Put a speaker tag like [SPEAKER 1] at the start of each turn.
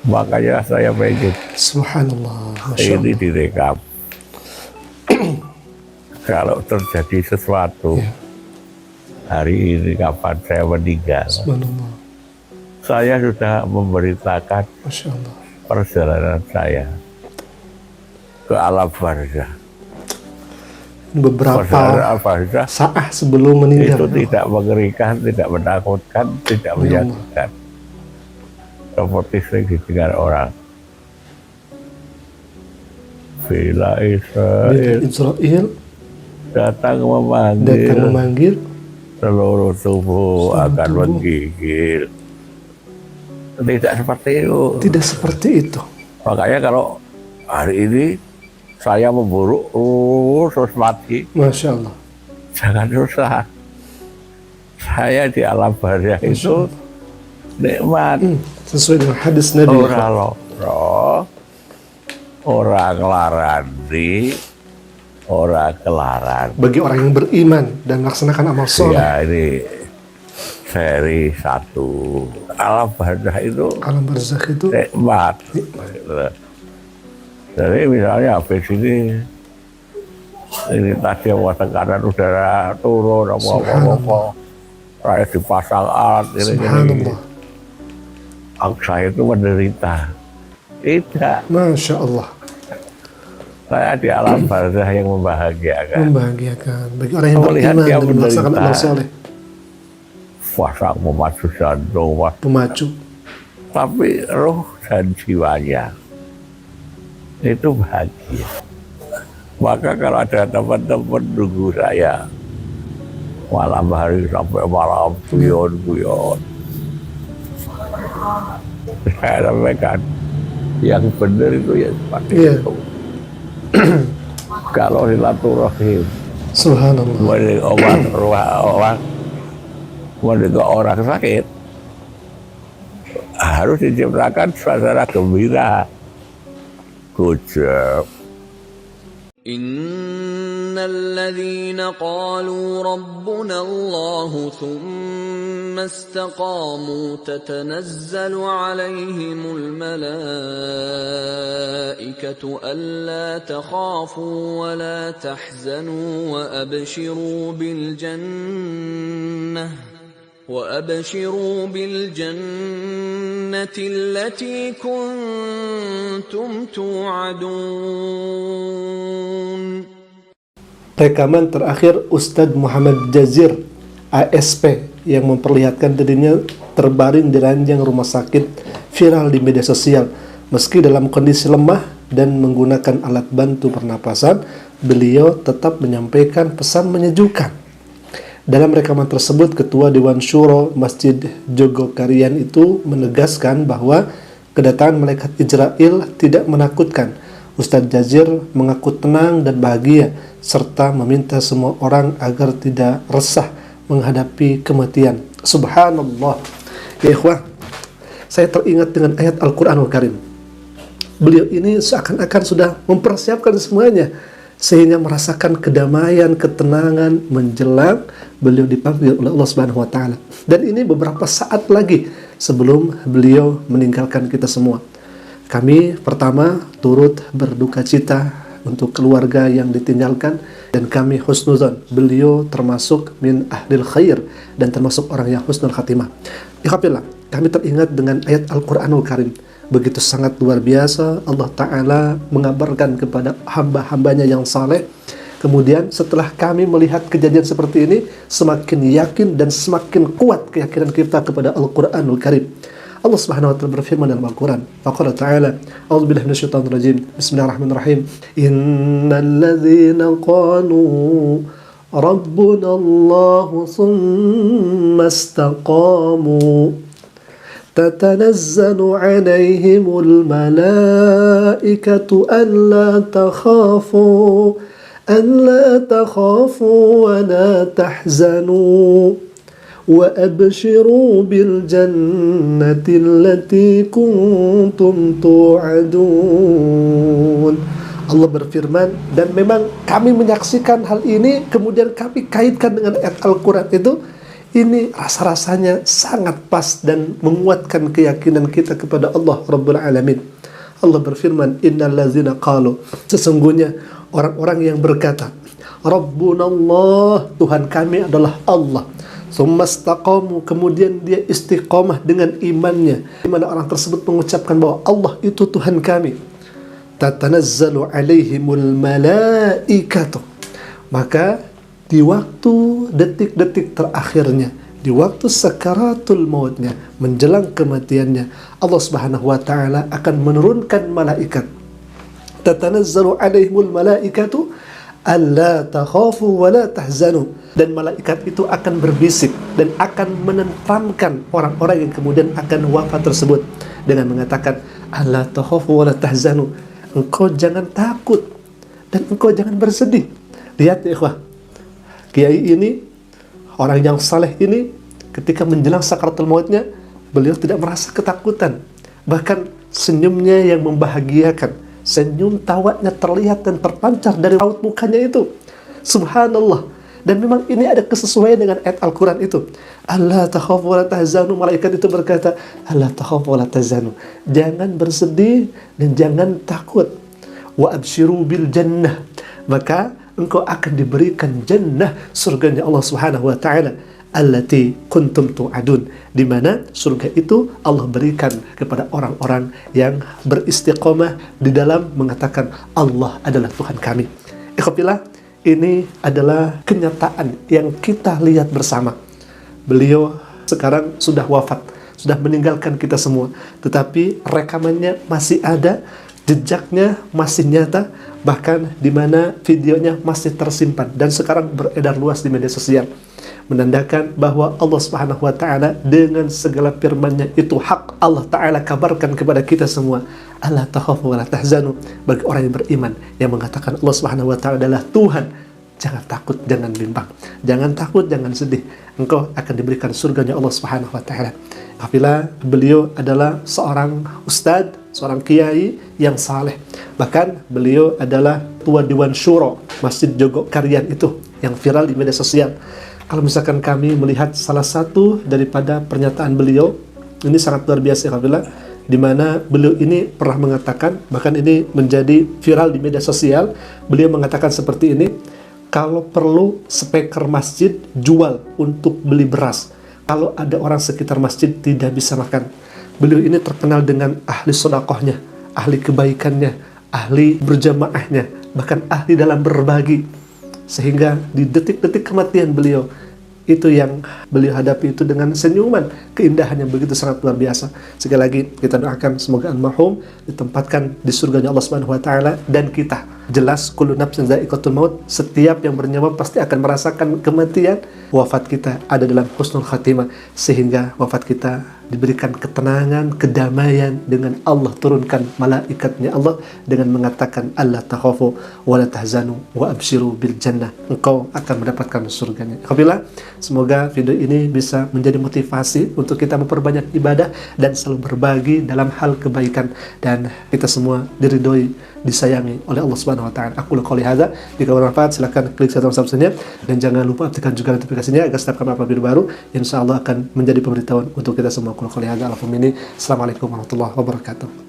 [SPEAKER 1] Makanya saya pengen
[SPEAKER 2] Subhanallah, Masya
[SPEAKER 1] ini
[SPEAKER 2] Allah.
[SPEAKER 1] direkam. Kalau terjadi sesuatu hari ini kapan saya meninggal,
[SPEAKER 2] Subhanallah,
[SPEAKER 1] saya sudah memberitakan
[SPEAKER 2] Masya Allah.
[SPEAKER 1] perjalanan saya ke alam barzah.
[SPEAKER 2] Beberapa
[SPEAKER 1] Perjalanan barzah
[SPEAKER 2] saat sebelum meninggal.
[SPEAKER 1] itu tidak mengerikan, tidak menakutkan, tidak menyakitkan. Seperti sering didengar orang. Bila Israel
[SPEAKER 2] Israel
[SPEAKER 1] datang
[SPEAKER 2] datang
[SPEAKER 1] memanggil,
[SPEAKER 2] memanggil,
[SPEAKER 1] seluruh tubuh
[SPEAKER 2] seluruh
[SPEAKER 1] akan
[SPEAKER 2] tubuh.
[SPEAKER 1] menggigil. Tidak seperti itu.
[SPEAKER 2] Tidak seperti itu.
[SPEAKER 1] Makanya kalau hari ini saya memburuk terus mati,
[SPEAKER 2] Masya Allah.
[SPEAKER 1] jangan susah. Saya di alam barzah
[SPEAKER 2] Masya
[SPEAKER 1] itu
[SPEAKER 2] Allah.
[SPEAKER 1] nikmat.
[SPEAKER 2] Sesuai dengan hadis Nabi.
[SPEAKER 1] Orang loro, orang larandi, orang kelaran.
[SPEAKER 2] Bagi orang yang beriman dan melaksanakan amal soleh.
[SPEAKER 1] Ya ini seri 1. Alam barzah itu
[SPEAKER 2] Alam barzakh itu
[SPEAKER 1] nikmat. Jadi misalnya habis ini tadi tekanan udara turun apa-apa, saya dipasang alat ini.
[SPEAKER 2] Subhanallah.
[SPEAKER 1] Saya itu menderita. Tidak,
[SPEAKER 2] Masya Allah.
[SPEAKER 1] saya di alam barzah yang membahagiakan.
[SPEAKER 2] Membahagiakan bagi orang yang
[SPEAKER 1] Melihat
[SPEAKER 2] beriman
[SPEAKER 1] dia
[SPEAKER 2] dan melaksanakan
[SPEAKER 1] menderita.
[SPEAKER 2] amal soleh.
[SPEAKER 1] Pasang memacu jantung,
[SPEAKER 2] Pemacu.
[SPEAKER 1] tapi roh dan jiwanya itu bahagia. Maka kalau ada teman-teman nunggu saya malam hari sampai malam guyon-guyon, saya sampaikan yang benar itu ya seperti itu. Kalau silaturahim
[SPEAKER 2] Subhanallah.
[SPEAKER 1] mendengar orang sakit, harus diciptakan suasana gembira. Good job.
[SPEAKER 3] إن الذين قالوا ربنا الله ثم استقاموا تتنزل عليهم الملائكة ألا تخافوا ولا تحزنوا وأبشروا بالجنة التي كنتم توعدون.
[SPEAKER 2] Rekaman terakhir Ustadz Muhammad Jazir, ASP, yang memperlihatkan dirinya terbaring di ranjang rumah sakit viral di media sosial. Meski dalam kondisi lemah dan menggunakan alat bantu pernapasan, beliau tetap menyampaikan pesan menyejukkan. Dalam rekaman tersebut, Ketua Dewan Syuro Masjid Jogokarian itu menegaskan bahwa kedatangan malaikat Israel tidak menakutkan. Ustadz Jazir mengaku tenang dan bahagia, serta meminta semua orang agar tidak resah menghadapi kematian. Subhanallah. Ya ikhwah, saya teringat dengan ayat Al-Quranul Karim. Beliau ini seakan-akan sudah mempersiapkan semuanya, sehingga merasakan kedamaian, ketenangan menjelang beliau dipanggil oleh Allah Subhanahu wa taala. Dan ini beberapa saat lagi sebelum beliau meninggalkan kita semua. Kami pertama turut berduka cita untuk keluarga yang ditinggalkan, dan kami husnuzan, beliau termasuk min ahlil khair dan termasuk orang yang husnul khatimah. Ikhwafillah, kami teringat dengan ayat Al-Quranul Karim. Begitu sangat luar biasa Allah Ta'ala mengabarkan kepada hamba-hambanya yang saleh. Kemudian setelah kami melihat kejadian seperti ini, semakin yakin dan semakin kuat keyakinan kita kepada Al-Quranul Karim. Allah Subhanahu wa taala berfirman dalam Al-Qur'an, faqala ta'ala, a'udzubillahi minasyaitonir rajim. Bismillahirrahmanirrahim. Innal ladzina qalu rabbuna Allah tsumma istaqamu tatanazzalu 'alaihimul malaikatu alla takhafu wa la tahzanu وَأَبْشِرُوا بِالْجَنَّةِ الَّتِي كُنْتُمْ تُوعَدُونَ. Allah berfirman, dan memang kami menyaksikan hal ini, kemudian kami kaitkan dengan ayat Al-Quran itu. Ini rasa-rasanya sangat pas dan menguatkan keyakinan kita kepada Allah Rabbul Alamin. Allah berfirman, innal ladzina qalu, sesungguhnya orang-orang yang berkata, Rabbunallah, Tuhan kami adalah Allah. Summastaqamu, kemudian dia istiqamah dengan imannya, di mana orang tersebut mengucapkan bahwa Allah itu Tuhan kami. Tatanazzalu alaihimul malaikatu, maka di waktu detik-detik terakhirnya, di waktu sakaratul mautnya, menjelang kematiannya, Allah Subhanahu wa taala akan menurunkan malaikat. Tatanazzalu alaihimul malaikatu alla takhafu wa la tahzanu, dan malaikat itu akan berbisik dan akan menenteramkan orang-orang yang kemudian akan wafat tersebut dengan mengatakan, alla takhafu wa la tahzanu, engkau jangan takut dan engkau jangan bersedih. Lihat ya ikhwah, kiai ini, orang yang saleh ini, ketika menjelang sakaratul mautnya, beliau tidak merasa ketakutan, bahkan senyumnya yang membahagiakan, senyum tawanya terlihat dan terpancar dari raut mukanya itu. Subhanallah. Dan memang ini ada kesesuaian dengan ayat Al-Quran itu. Allah takhafu wa la tahzanu, malaikat itu berkata, Allah takhafu wa la tahzanu, jangan bersedih dan jangan takut. Wa abshiru bil jannah, maka engkau akan diberikan jannah, surganya Allah Subhanahu wa taala, allati kuntum tu'adun, di mana surga itu Allah berikan kepada orang-orang yang beristiqomah di dalam mengatakan Allah adalah Tuhan kami. Ikhwatillah, ini adalah kenyataan yang kita lihat bersama. Beliau sekarang sudah wafat, sudah meninggalkan kita semua, tetapi rekamannya masih ada, jejaknya masih nyata, bahkan di mana videonya masih tersimpan dan sekarang beredar luas di media sosial, menandakan bahwa Allah Subhanahu wa taala dengan segala firman-Nya itu hak. Allah taala kabarkan kepada kita semua, Allah takhafu wa la tahzanu, bagi orang yang beriman yang mengatakan Allah Subhanahu wa taala adalah Tuhan. Jangan takut, jangan bimbang, jangan takut, jangan sedih, engkau akan diberikan surganya Allah Subhanahu wa taala. Apabila beliau adalah seorang ustadz, seorang kiai yang saleh, bahkan beliau adalah Ketua Dewan Syuro Masjid Jogokarian itu yang viral di media sosial. Kalau misalkan kami melihat salah satu daripada pernyataan beliau, ini sangat luar biasa apabila di mana beliau ini pernah mengatakan, bahkan ini menjadi viral di media sosial, beliau mengatakan seperti ini, kalau perlu speaker masjid jual untuk beli beras, kalau ada orang sekitar masjid tidak bisa makan. Beliau ini terkenal dengan ahli sedekahnya, ahli kebaikannya, ahli berjamaahnya, bahkan ahli dalam berbagi, sehingga di detik-detik kematian beliau, itu yang beliau hadapi itu dengan senyuman, keindahan yang begitu sangat luar biasa. Sekali lagi kita doakan semoga almarhum ditempatkan di surganya Allah Subhanahu wa taala, dan kita jelas kullu nafsin dha'iqatul maut, setiap yang bernyawa pasti akan merasakan kematian. Wafat kita ada dalam husnul khatimah, sehingga wafat kita diberikan ketenangan, kedamaian dengan Allah turunkan malaikatnya Allah dengan mengatakan Allah takhafu wa la tahzanu wa abshiru bil jannah, engkau akan mendapatkan surganya. Alhamdulillah, semoga video ini bisa menjadi motivasi untuk kita memperbanyak ibadah dan selalu berbagi dalam hal kebaikan, dan kita semua diridhoi, disayangi oleh Allah Subhanahu wa taala. Aku qouli hadza, jika bermanfaat silakan klik tombol subscribe dan jangan lupa aktifkan juga notifikasinya agar setiap kami upload video baru insyaallah akan menjadi pemberitahuan untuk kita semua. Aku qouli hadza, Assalamualaikum warahmatullahi wabarakatuh.